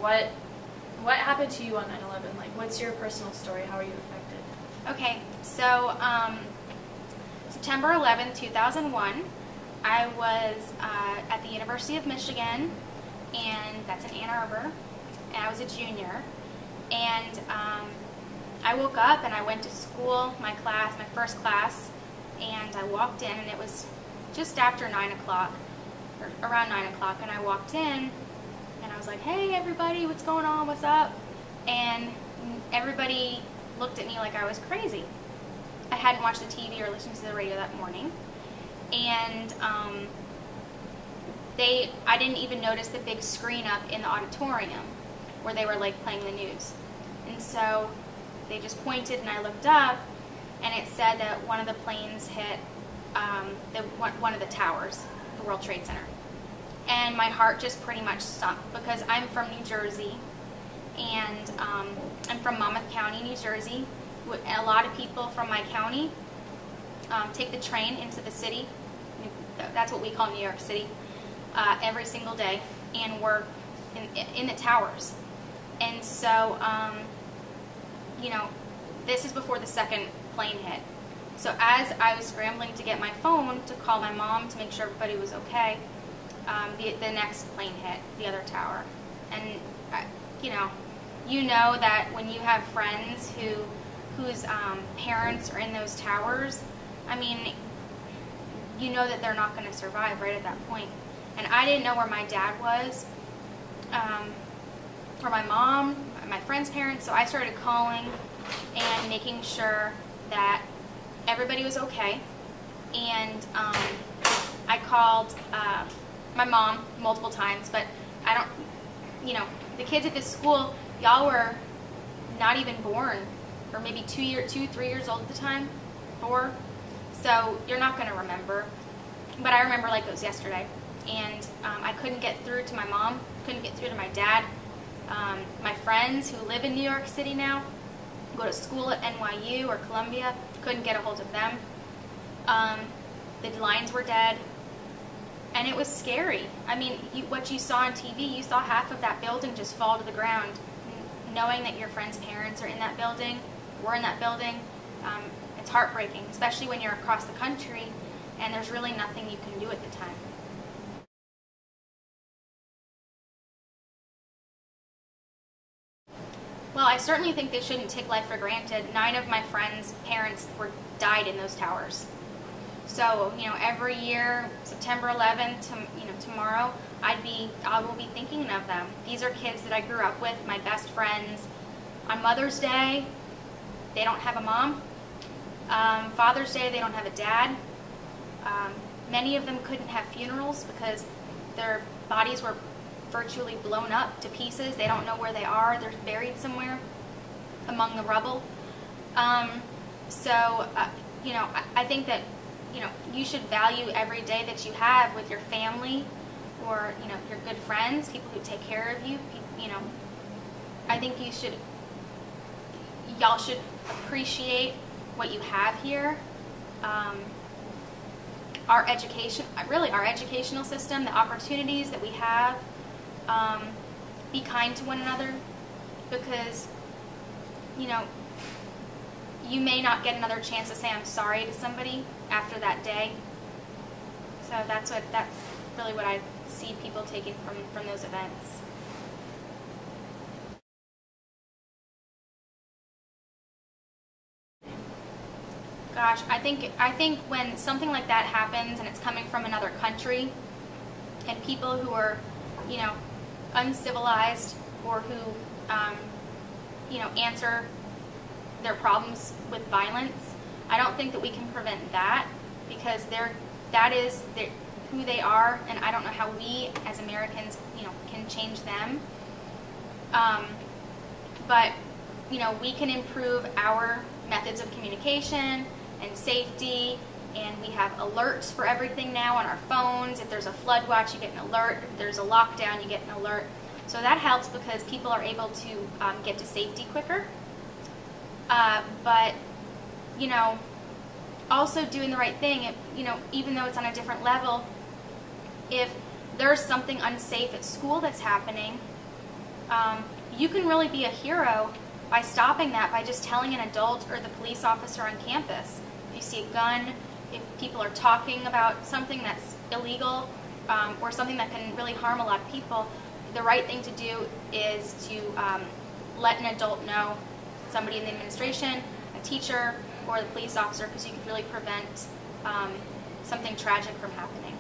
what happened to you on 9/11? Like, what's your personal story? How are you affected? Okay, so September 11th, 2001, I was at the University of Michigan, and that's in Ann Arbor, and I was a junior, and I woke up and I went to school, my first class, and I walked in, and it was just after 9 o'clock, or around 9 o'clock, and I walked in, and I was like, hey everybody, what's going on, what's up? And everybody looked at me like I was crazy. I hadn't watched the TV or listened to the radio that morning, and I didn't even notice the big screen up in the auditorium where they were like playing the news. And so they just pointed, and I looked up, and it said that one of the planes hit one of the towers, the World Trade Center. And my heart just pretty much sunk, because I'm from New Jersey, and I'm from Monmouth County, New Jersey. A lot of people from my county take the train into the city. That's what we call New York City, every single day, and work in the towers. And so, you know, this is before the second plane hit. So as I was scrambling to get my phone to call my mom to make sure everybody was okay, the next plane hit the other tower. And you know that when you have friends whose parents are in those towers, I mean, you know that they're not going to survive right at that point. And I didn't know where my dad was, or my mom, my friend's parents, so I started calling and making sure that everybody was okay. And I called my mom multiple times, but I don't, the kids at this school, y'all were not even born, or maybe 3 years old at the time, 4. So you're not going to remember. But I remember like it was yesterday. And I couldn't get through to my mom, couldn't get through to my dad. My friends who live in New York City now, go to school at NYU or Columbia, couldn't get a hold of them. The lines were dead. And it was scary. I mean, what you saw on TV, you saw half of that building just fall to the ground. Knowing that your friends' parents are in that building, were in that building, it's heartbreaking, especially when you're across the country and there's really nothing you can do at the time. Well, I certainly think they shouldn't take life for granted. 9 of my friends' parents died in those towers. So, every year, September 11th, tomorrow, I will be thinking of them. These are kids that I grew up with, my best friends. On Mother's Day, they don't have a mom. Father's Day, they don't have a dad. Many of them couldn't have funerals because their bodies were virtually blown up to pieces. They don't know where they are. They're buried somewhere among the rubble. I think that you should value every day that you have with your family, or your good friends, people who take care of you. I think y'all should appreciate what you have here. Our educational system, the opportunities that we have. Be kind to one another, because you may not get another chance to say I'm sorry to somebody after that day. So that's really what I see people taking from those events. Gosh, I think when something like that happens and it's coming from another country, and people who are uncivilized, or who answer their problems with violence, I don't think that we can prevent that, because that is who they are, and I don't know how we as Americans can change them. But we can improve our methods of communication and safety, and we have alerts for everything now on our phones. If there's a flood watch, you get an alert. If there's a lockdown, you get an alert. So that helps, because people are able to get to safety quicker. But also doing the right thing, even though it's on a different level, if there's something unsafe at school that's happening, you can really be a hero by stopping that, by just telling an adult or the police officer on campus. If you see a gun, if people are talking about something that's illegal, or something that can really harm a lot of people, the right thing to do is to let an adult know, somebody in the administration, a teacher, or the police officer, because you can really prevent something tragic from happening.